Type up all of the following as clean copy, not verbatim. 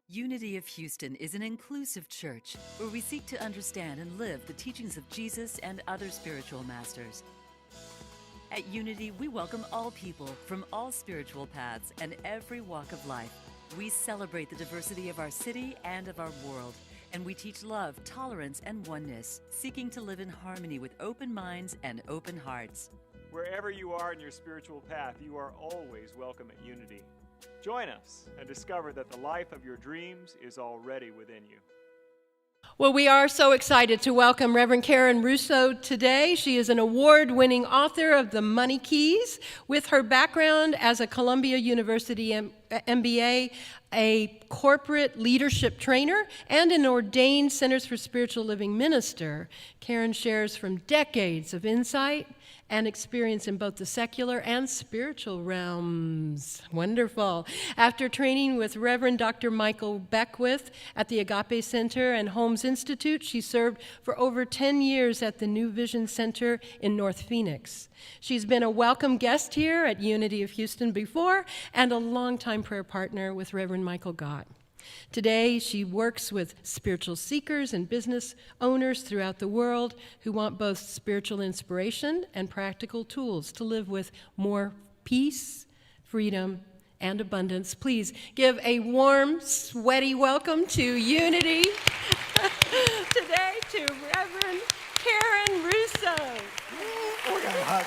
Unity of Houston is an inclusive church where we seek to understand and live the teachings of Jesus and other spiritual masters. At Unity, we welcome all people from all spiritual paths and every walk of life. We celebrate the diversity of our city and of our world, and we teach love, tolerance, and oneness, seeking to live in harmony with open minds and open hearts. Wherever you are in your spiritual path, you are always welcome at Unity. Join us and discover that the life of your dreams is already within you. Well, we are so excited to welcome Reverend Karen Russo today. She is an award-winning author of The Money Keys. With her background as a Columbia University MBA, a corporate leadership trainer, and an ordained Centers for Spiritual Living minister, Karen shares from decades of insight and experience in both the secular and spiritual realms. Wonderful. After training with Reverend Dr. Michael Beckwith at the Agape Center and Holmes Institute, she served for over 10 years at the New Vision Center in North Phoenix. She's been a welcome guest here at Unity of Houston before and a longtime prayer partner with Reverend Michael Gott. Today, she works with spiritual seekers and business owners throughout the world who want both spiritual inspiration and practical tools to live with more peace, freedom, and abundance. Please give a warm, sweaty welcome to Unity today to Reverend Karen Russo. We're gonna hug.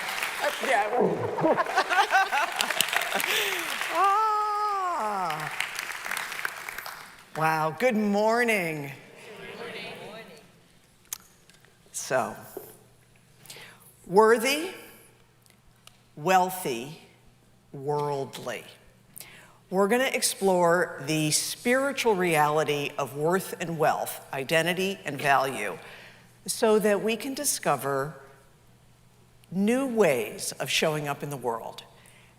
Wow, good morning. Good morning. So, worthy, wealthy, worldly. We're going to explore the spiritual reality of worth and wealth, identity and value, so that we can discover new ways of showing up in the world.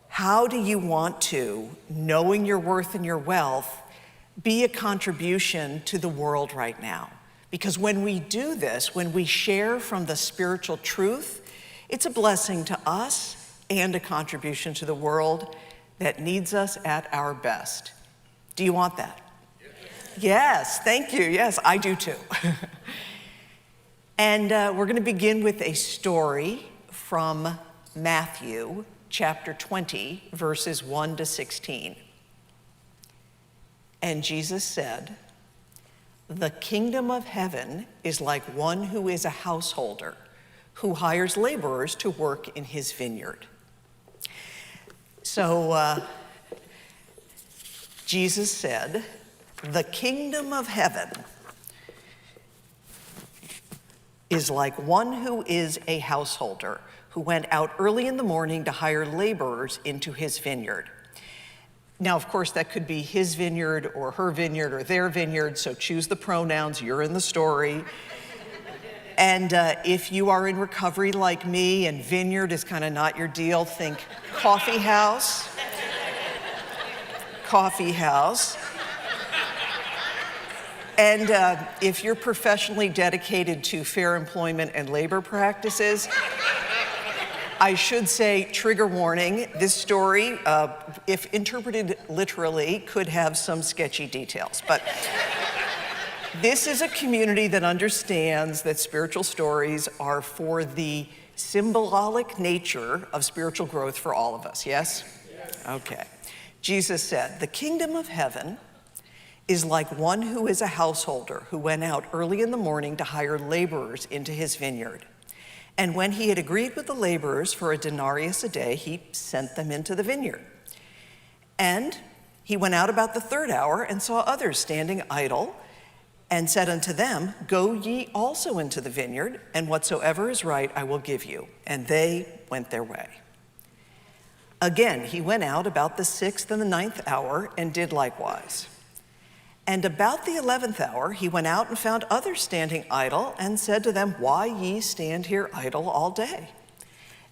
How do you want to, knowing your worth and your wealth, be a contribution to the world right now? Because when we do this, when we share from the spiritual truth, it's a blessing to us and a contribution to the world that needs us at our best. Do you want that? Yes, thank you. Yes, I do too. And we're going to begin with a story from Matthew chapter 20, verses 1 to 16. And Jesus said, "The kingdom of heaven is like one who is a householder, who hires laborers to work in his vineyard." So Jesus said, the kingdom of heaven is like one who is a householder, who went out early in the morning to hire laborers into his vineyard. Now, of course, that could be his vineyard or her vineyard or their vineyard, so choose the pronouns, you're in the story. And if you are in recovery like me and vineyard is kind of not your deal, think coffee house. Coffee house. And if you're professionally dedicated to fair employment and labor practices, I should say, trigger warning, this story, if interpreted literally, could have some sketchy details. But this is a community that understands that spiritual stories are for the symbolic nature of spiritual growth for all of us, yes? Yes. Okay. Jesus said, "The kingdom of heaven is like one who is a householder who went out early in the morning to hire laborers into his vineyard. And when he had agreed with the laborers for a denarius a day, he sent them into the vineyard. And he went out about the third hour and saw others standing idle, and said unto them, Go ye also into the vineyard, and whatsoever is right I will give you. And they went their way. Again, he went out about the 6th and the 9th hour, and did likewise. And about the 11th hour, he went out and found others standing idle, and said to them, Why ye stand here idle all day?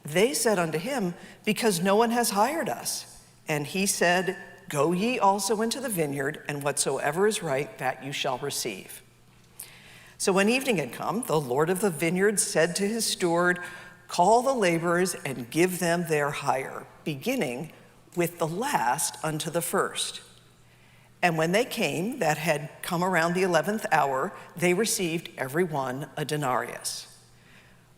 They said unto him, Because no one has hired us. And he said, Go ye also into the vineyard, and whatsoever is right, that you shall receive. So when evening had come, the Lord of the vineyard said to his steward, Call the laborers and give them their hire, beginning with the last unto the first. And when they came, that had come around the 11th hour, they received every one a denarius.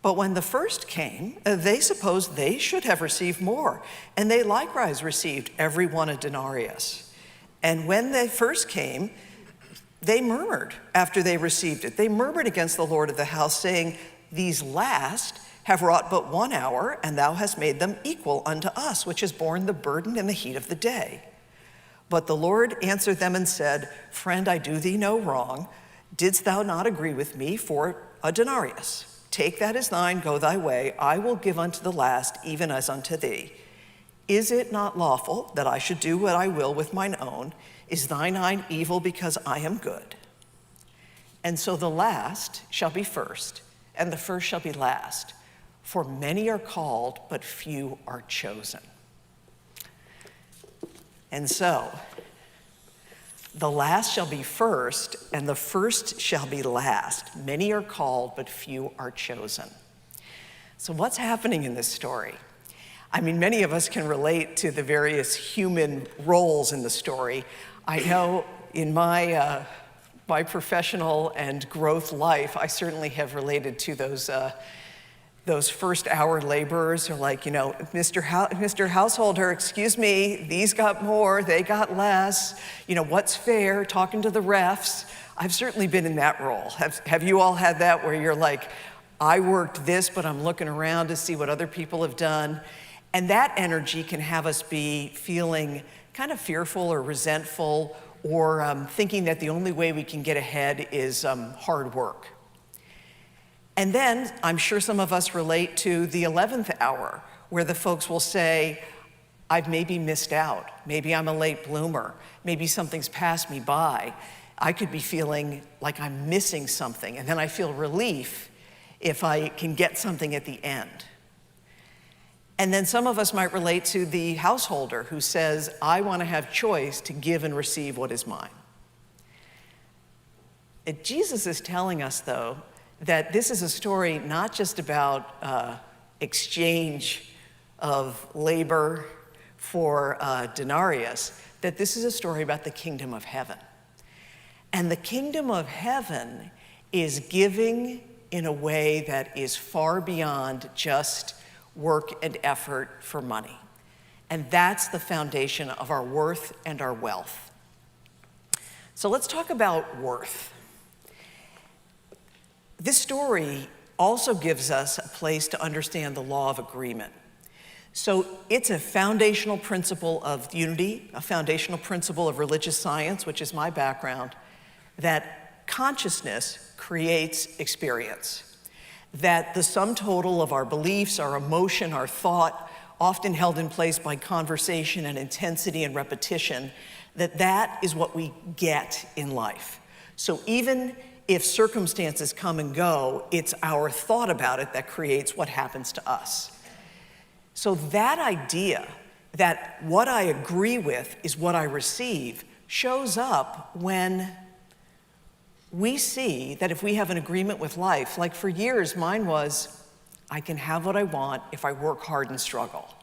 But when the first came, they supposed they should have received more, and they likewise received every one a denarius. And when they first came, they murmured after they received it. They murmured against the Lord of the house, saying, "These last have wrought but 1 hour, and thou hast made them equal unto us, which has borne the burden in the heat of the day." But the Lord answered them and said, "Friend, I do thee no wrong. Didst thou not agree with me for a denarius? Take that as thine, go thy way. I will give unto the last, even as unto thee. Is it not lawful that I should do what I will with mine own? Is thine eye evil because I am good?" And so the last shall be first, and the first shall be last. For many are called, but few are chosen. And so, the last shall be first, and the first shall be last. Many are called, but few are chosen. So what's happening in this story? I mean, many of us can relate to the various human roles in the story. I know in my professional and growth life, I certainly have related to those first hour laborers who are like, Mr. Householder, excuse me, these got more, they got less, what's fair, talking to the refs. I've certainly been in that role. Have you all had that where you're like, I worked this, but I'm looking around to see what other people have done? And that energy can have us be feeling kind of fearful or resentful or thinking that the only way we can get ahead is hard work. And then I'm sure some of us relate to the 11th hour, where the folks will say, I've maybe missed out. Maybe I'm a late bloomer. Maybe something's passed me by. I could be feeling like I'm missing something, and then I feel relief if I can get something at the end. And then some of us might relate to the householder who says, I want to have choice to give and receive what is mine. And Jesus is telling us, though, that this is a story not just about exchange of labor for denarius, that this is a story about the kingdom of heaven. And the kingdom of heaven is giving in a way that is far beyond just work and effort for money. And that's the foundation of our worth and our wealth. So let's talk about worth. This story also gives us a place to understand the law of agreement. So it's a foundational principle of unity, a foundational principle of religious science, which is my background, that consciousness creates experience. That the sum total of our beliefs, our emotion, our thought, often held in place by conversation and intensity and repetition, that is what we get in life. So even if circumstances come and go, it's our thought about it that creates what happens to us. So that idea that what I agree with is what I receive shows up when we see that if we have an agreement with life, like for years mine was, I can have what I want if I work hard and struggle.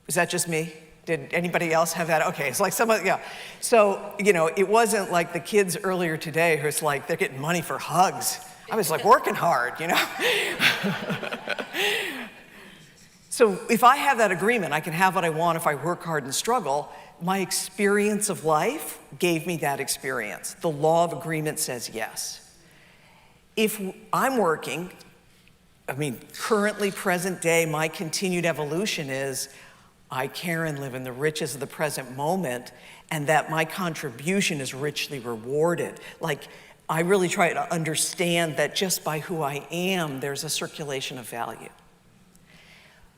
Was that just me? Did anybody else have that? Okay, it's like yeah. So, it wasn't like the kids earlier today who's like, they're getting money for hugs. I was like working hard, So if I have that agreement, I can have what I want if I work hard and struggle. My experience of life gave me that experience. The law of agreement says yes. If I'm working, currently, present day, my continued evolution is I care and live in the riches of the present moment, and that my contribution is richly rewarded. Like, I really try to understand that just by who I am, there's a circulation of value.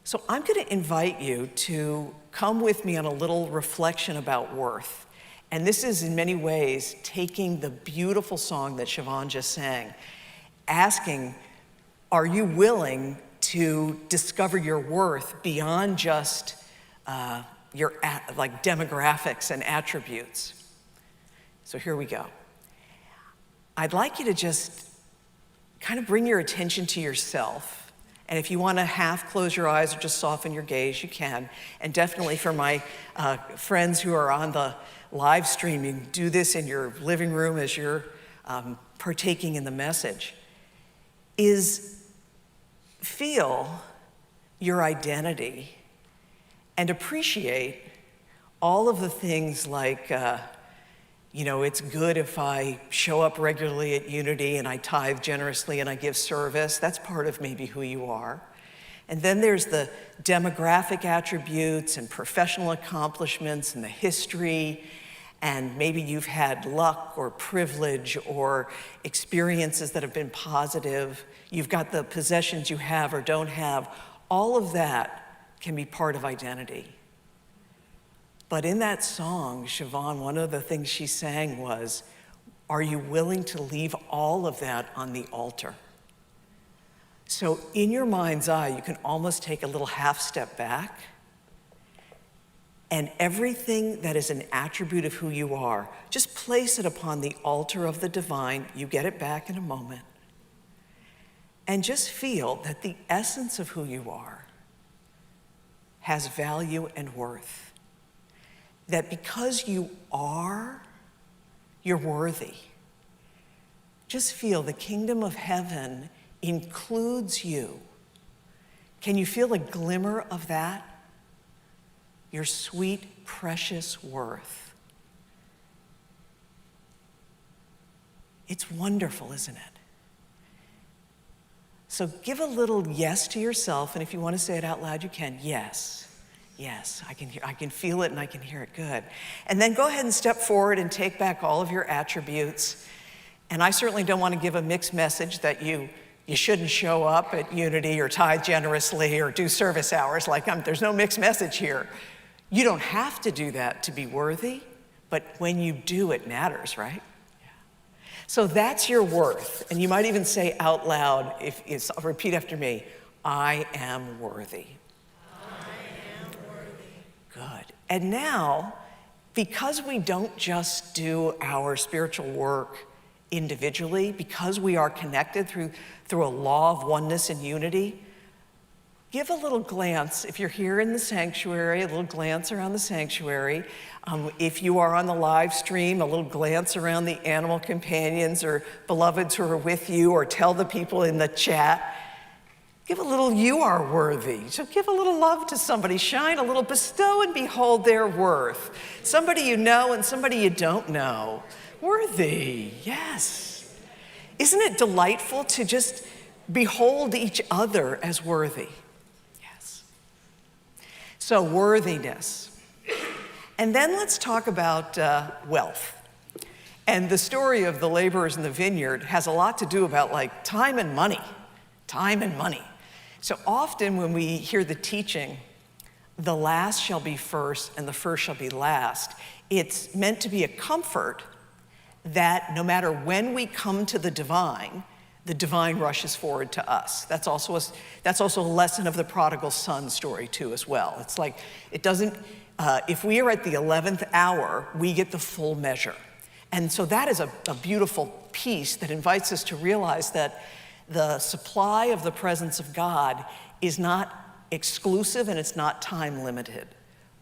So I'm going to invite you to come with me on a little reflection about worth. And this is in many ways taking the beautiful song that Siobhan just sang, asking, are you willing to discover your worth beyond just your demographics and attributes? So here we go. I'd like you to just kind of bring your attention to yourself And if you want to half close your eyes or just soften your gaze, you can. And definitely for my friends who are on the live streaming, do this in your living room as you're partaking in the message, is feel your identity and appreciate all of the things like, it's good if I show up regularly at Unity and I tithe generously and I give service. That's part of maybe who you are. And then there's the demographic attributes and professional accomplishments and the history, and maybe you've had luck or privilege or experiences that have been positive. You've got the possessions you have or don't have. All of that can be part of identity. But in that song, Siobhan, one of the things she sang was, are you willing to leave all of that on the altar? So in your mind's eye, you can almost take a little half step back, and everything that is an attribute of who you are, just place it upon the altar of the divine. You get it back in a moment. And just feel that the essence of who you are has value and worth. That because you are, you're worthy. Just feel the kingdom of heaven includes you. Can you feel a glimmer of that? Your sweet, precious worth. It's wonderful, isn't it? So give a little yes to yourself, and if you want to say it out loud, you can. Yes. Yes, I can feel it and I can hear it. Good. And then go ahead and step forward and take back all of your attributes. And I certainly don't want to give a mixed message that you shouldn't show up at Unity or tithe generously or do service hours. There's no mixed message here. You don't have to do that to be worthy, but when you do, it matters, right? Yeah. So that's your worth. And you might even say out loud, repeat after me, I am worthy. Good. And now, because we don't just do our spiritual work individually, because we are connected through a law of oneness and unity, give a little glance, if you're here in the sanctuary, a little glance around the sanctuary. If you are on the live stream, a little glance around the animal companions or beloveds who are with you, or tell the people in the chat. Give a little, you are worthy. So give a little love to somebody, shine a little, bestow and behold their worth. Somebody you know and somebody you don't know. Worthy, yes. Isn't it delightful to just behold each other as worthy? Yes. So worthiness. And then let's talk about wealth. And the story of the laborers in the vineyard has a lot to do about time and money. Time and money. So often when we hear the teaching, the last shall be first and the first shall be last, it's meant to be a comfort that no matter when we come to the divine rushes forward to us. That's also a lesson of the prodigal son story too as well. It's like, it doesn't, if we are at the 11th hour, we get the full measure. And so that is a beautiful piece that invites us to realize that the supply of the presence of God is not exclusive and it's not time limited.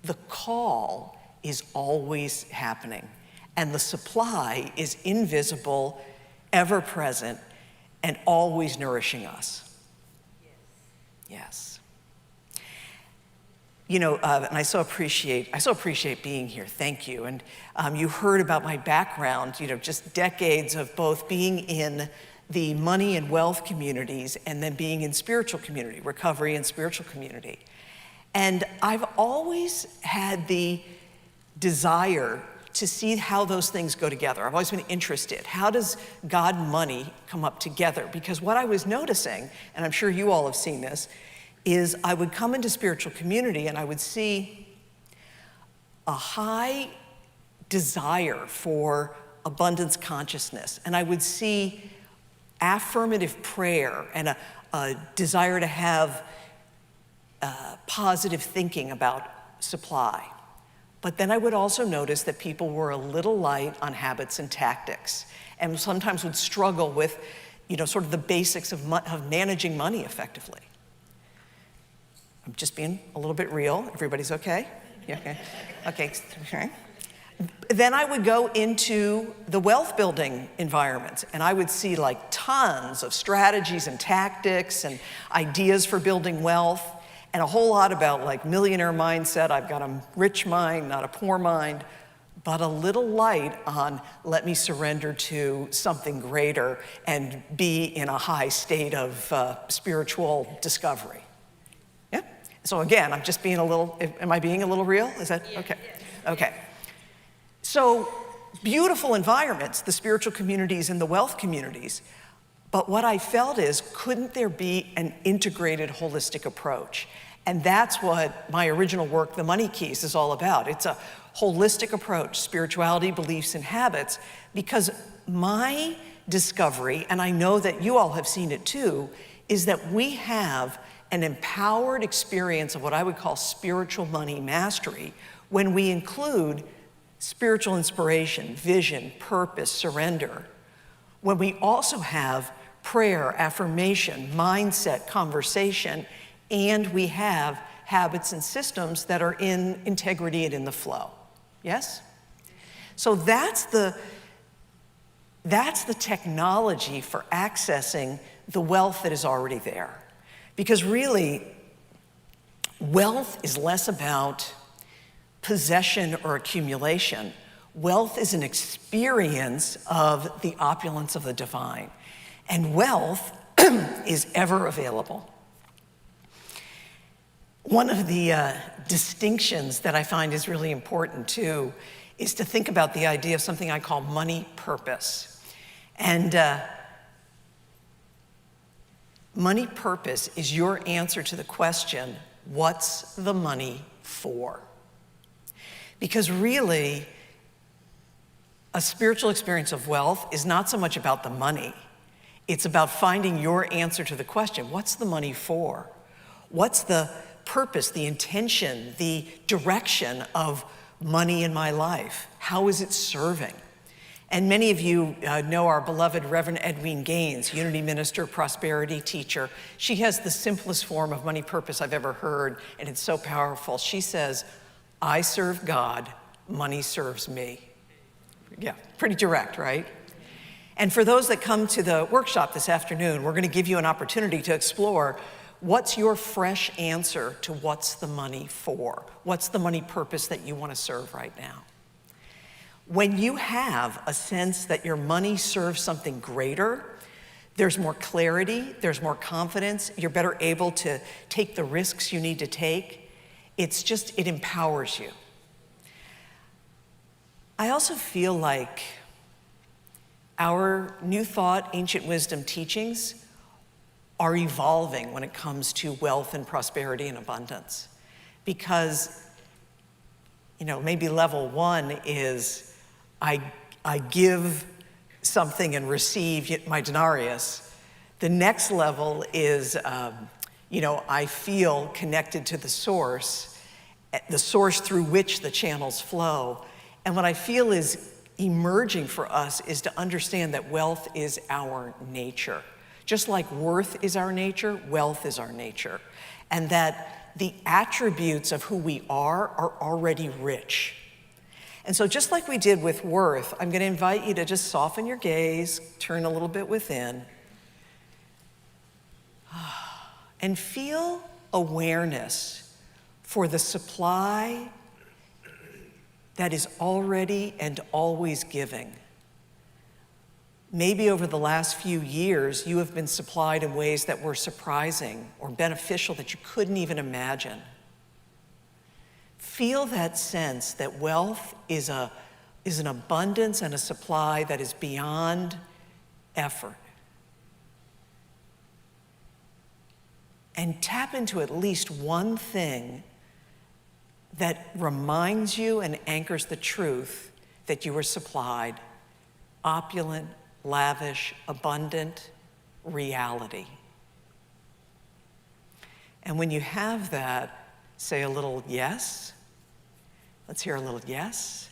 The call is always happening, and the supply is invisible, ever present, and always nourishing us. Yes. And I so appreciate being here. Thank you. And you heard about my background, just decades of both being in the money and wealth communities and then being in spiritual community, recovery and spiritual community. And I've always had the desire to see how those things go together. I've always been interested. How does God and money come up together? Because what I was noticing, and I'm sure you all have seen this, is I would come into spiritual community and I would see a high desire for abundance consciousness. And I would see affirmative prayer and a desire to have positive thinking about supply. But then I would also notice that people were a little light on habits and tactics, and sometimes would struggle with, sort of the basics of managing money effectively. I'm just being a little bit real. Everybody's okay? Yeah, okay. Okay. Then I would go into the wealth building environments, and I would see like tons of strategies and tactics and ideas for building wealth, and a whole lot about like millionaire mindset. I've got a rich mind, not a poor mind, but a little light on let me surrender to something greater and be in a high state of spiritual discovery. Yeah? So again, I'm just being a little, am I being a little real? Is that, okay. Okay. So beautiful environments, the spiritual communities and the wealth communities, but what I felt is, couldn't there be an integrated, holistic approach? And that's what my original work, The Money Keys, is all about. It's a holistic approach, spirituality, beliefs, and habits, because my discovery, and I know that you all have seen it too, is that we have an empowered experience of what I would call spiritual money mastery when we include spiritual inspiration, vision, purpose, surrender, when we also have prayer, affirmation, mindset, conversation, and we have habits and systems that are in integrity and in the flow. Yes? So that's the technology for accessing the wealth that is already there. Because really, wealth is less about possession or accumulation. Wealth is an experience of the opulence of the divine. And wealth is ever available. One of the distinctions that I find is really important too is to think about the idea of something I call money purpose. And money purpose is your answer to the question, what's the money for? Because really, a spiritual experience of wealth is not so much about the money. It's about finding your answer to the question, what's the money for? What's the purpose, the intention, the direction of money in my life? How is it serving? And many of you know our beloved Reverend Edwene Gaines, Unity Minister, Prosperity Teacher. She has the simplest form of money purpose I've ever heard, and it's so powerful. She says, I serve God, money serves me. Yeah, pretty direct, right? And for those that come to the workshop this afternoon, we're going to give you an opportunity to explore what's your fresh answer to what's the money for? What's the money purpose that you want to serve right now? When you have a sense that your money serves something greater, there's more clarity, there's more confidence, you're better able to take the risks you need to take. It empowers you. I also feel like our New Thought, Ancient Wisdom teachings are evolving when it comes to wealth and prosperity and abundance. Because, maybe level one is I give something and receive my denarius. The next level is, I feel connected to the source through which the channels flow. And what I feel is emerging for us is to understand that wealth is our nature. Just like worth is our nature, wealth is our nature. And that the attributes of who we are already rich. And so just like we did with worth, I'm going to invite you to just soften your gaze, turn a little bit within, and feel awareness for the supply that is already and always giving. Maybe over the last few years, you have been supplied in ways that were surprising or beneficial that you couldn't even imagine. Feel that sense that wealth is an abundance and a supply that is beyond effort. And tap into at least one thing that reminds you and anchors the truth that you were supplied opulent, lavish, abundant reality. And when you have that, say a little yes. Let's hear a little yes.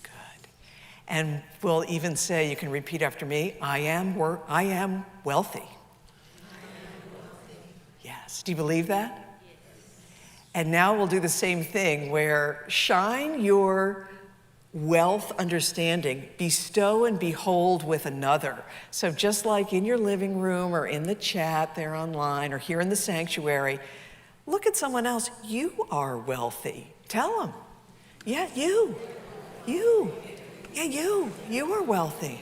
Good. And we'll even say, you can repeat after me, I am wealthy. Yes. Do you believe that? And now we'll do the same thing where shine your wealth understanding, bestow and behold with another. So just like in your living room or in the chat there online or here in the sanctuary, look at someone else. You are wealthy. Tell them. Yeah, you are wealthy.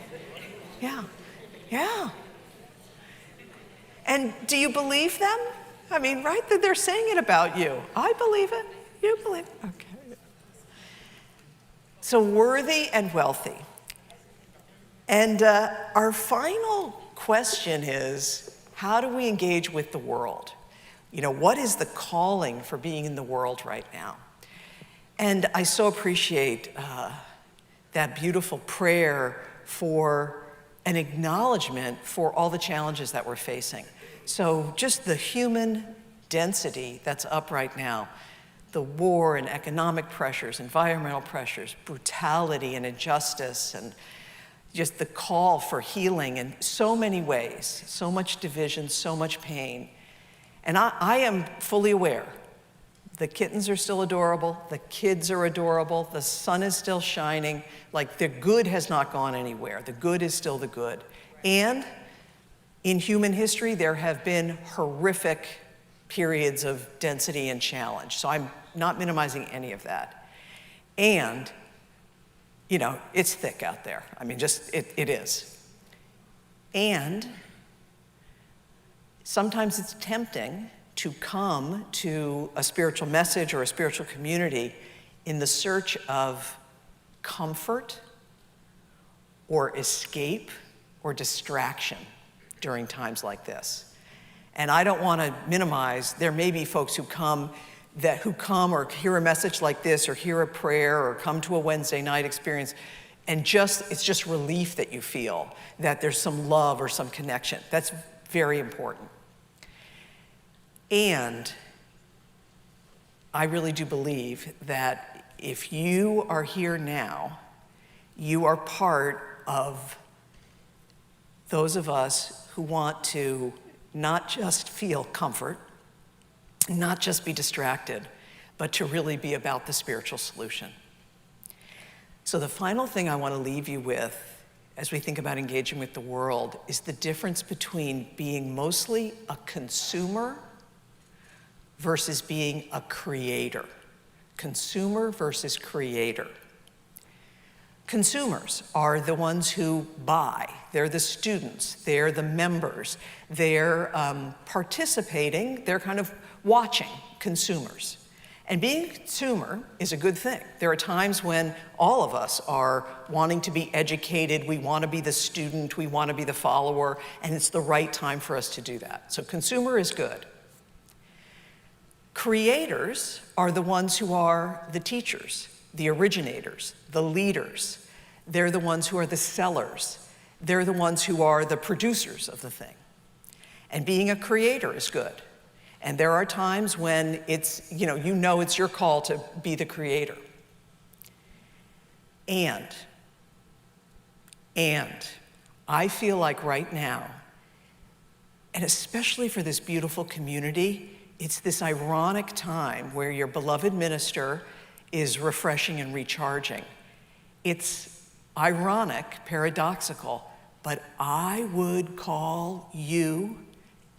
Yeah. And do you believe them? I mean, right, that they're saying it about you. I believe it. You believe it. Okay. So worthy and wealthy. And our final question is, how do we engage with the world? You know, what is the calling for being in the world right now? And I so appreciate that beautiful prayer for an acknowledgement for all the challenges that we're facing. So just the human density that's up right now, the war and economic pressures, environmental pressures, brutality and injustice, and just the call for healing in so many ways, so much division, so much pain. And I am fully aware. The kittens are still adorable, the kids are adorable, the sun is still shining, like the good has not gone anywhere. The good is still the good. And in human history, there have been horrific periods of density and challenge. So I'm not minimizing any of that. And, you know, it's thick out there. I mean, just, it is. And sometimes it's tempting to come to a spiritual message or a spiritual community in the search of comfort or escape or distraction during times like this. And I don't want to minimize, there may be folks who come or hear a message like this or hear a prayer or come to a Wednesday night experience and it's just relief that you feel that there's some love or some connection. That's very important. And I really do believe that if you are here now, you are part of those of us who want to not just feel comfort, not just be distracted, but to really be about the spiritual solution. So the final thing I want to leave you with as we think about engaging with the world is the difference between being mostly a consumer versus being a creator. Consumer versus creator. Consumers are the ones who buy. They're the students. They're the members. They're participating. They're kind of watching consumers. And being a consumer is a good thing. There are times when all of us are wanting to be educated. We want to be the student. We want to be the follower. And it's the right time for us to do that. So consumer is good. Creators are the ones who are the teachers, the originators, the leaders. They're the ones who are the sellers. They're the ones who are the producers of the thing. And being a creator is good. And there are times when it's your call to be the creator. And I feel like right now, and especially for this beautiful community, it's this ironic time where your beloved minister is refreshing and recharging. It's ironic, paradoxical, but I would call you,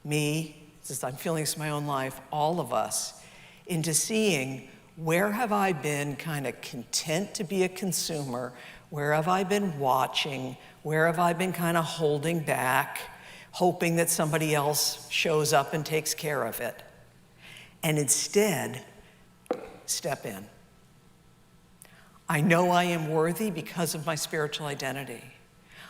me, since I'm feeling this in my own life, all of us, into seeing where have I been kind of content to be a consumer, where have I been watching, where have I been kind of holding back, hoping that somebody else shows up and takes care of it. And instead, step in. I know I am worthy because of my spiritual identity.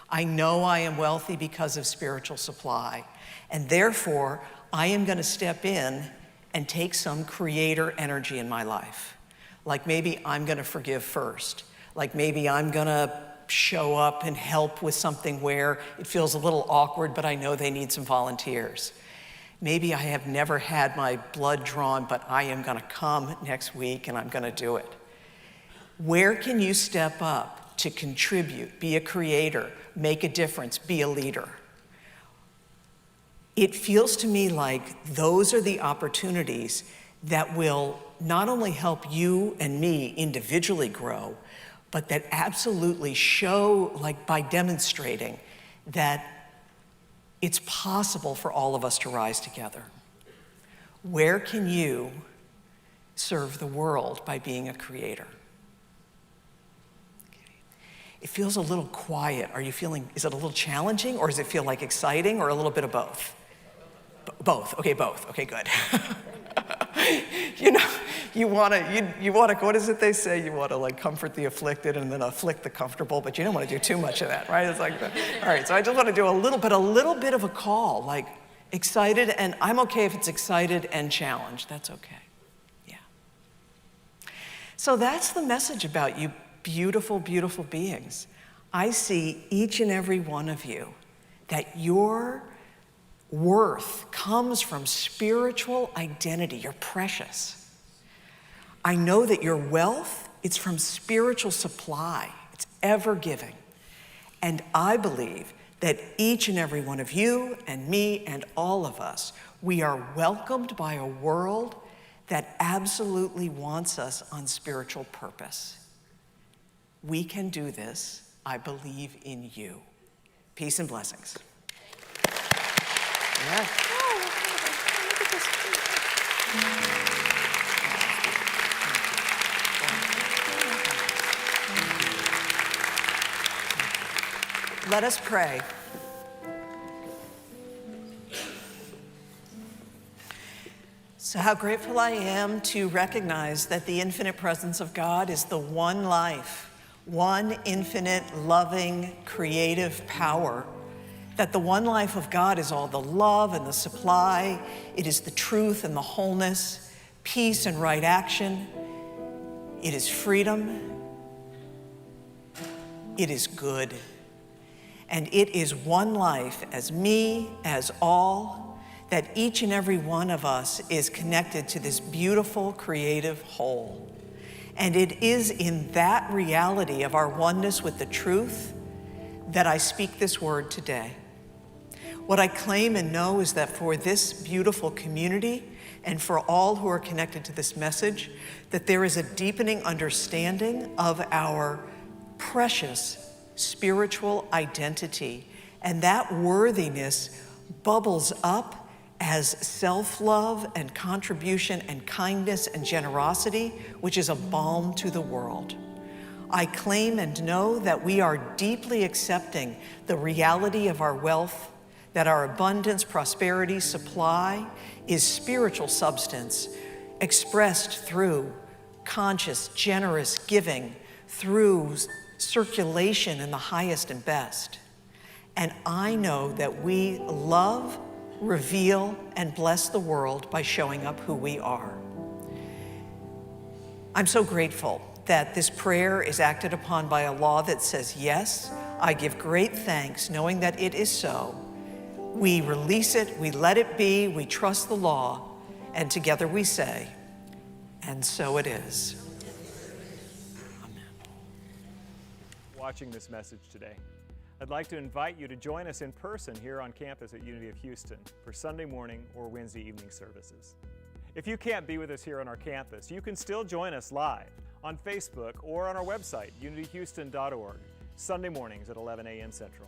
I know I am wealthy because of spiritual supply. And therefore, I am going to step in and take some creator energy in my life. Like maybe I'm going to forgive first. Like maybe I'm going to show up and help with something where it feels a little awkward, but I know they need some volunteers. Maybe I have never had my blood drawn, but I am going to come next week and I'm going to do it. Where can you step up to contribute, be a creator, make a difference, be a leader? It feels to me like those are the opportunities that will not only help you and me individually grow, but that absolutely show, like by demonstrating, that it's possible for all of us to rise together. Where can you serve the world by being a creator? Okay. It feels a little quiet. Are you feeling, is it a little challenging, or does it feel like exciting, or a little bit of both? Both. Okay, both. Okay, good. You know, you want to, what is it they say? You want to like comfort the afflicted and then afflict the comfortable, but you don't want to do too much of that, right? It's like, all right, so I just want to do a little bit of a call, like excited, and I'm okay if it's excited and challenged. That's okay. Yeah. So that's the message about you beautiful, beautiful beings. I see each and every one of you, that your worth comes from spiritual identity. You're precious. I know that your wealth, it's from spiritual supply. It's ever giving. And I believe that each and every one of you and me and all of us, we are welcomed by a world that absolutely wants us on spiritual purpose. We can do this. I believe in you. Peace and blessings. Yeah. Let us pray. So how grateful I am to recognize that the infinite presence of God is the one life, one infinite, loving, creative power. That the one life of God is all the love and the supply. It is the truth and the wholeness, peace and right action. It is freedom. It is good. And it is one life as me, as all, that each and every one of us is connected to this beautiful, creative whole. And it is in that reality of our oneness with the truth that I speak this word today. What I claim and know is that for this beautiful community and for all who are connected to this message, that there is a deepening understanding of our precious spiritual identity, and that worthiness bubbles up as self-love and contribution and kindness and generosity, which is a balm to the world. I claim and know that we are deeply accepting the reality of our wealth, that our abundance, prosperity, supply is spiritual substance expressed through conscious, generous giving, through circulation in the highest and best. And I know that we love, reveal, and bless the world by showing up who we are. I'm so grateful that this prayer is acted upon by a law that says, yes, I give great thanks knowing that it is so. We release it, we let it be, we trust the law, and together we say, and so it is. Amen. Watching this message today, I'd like to invite you to join us in person here on campus at Unity of Houston for Sunday morning or Wednesday evening services. If you can't be with us here on our campus, you can still join us live on Facebook or on our website, unityhouston.org, Sunday mornings at 11 a.m. Central.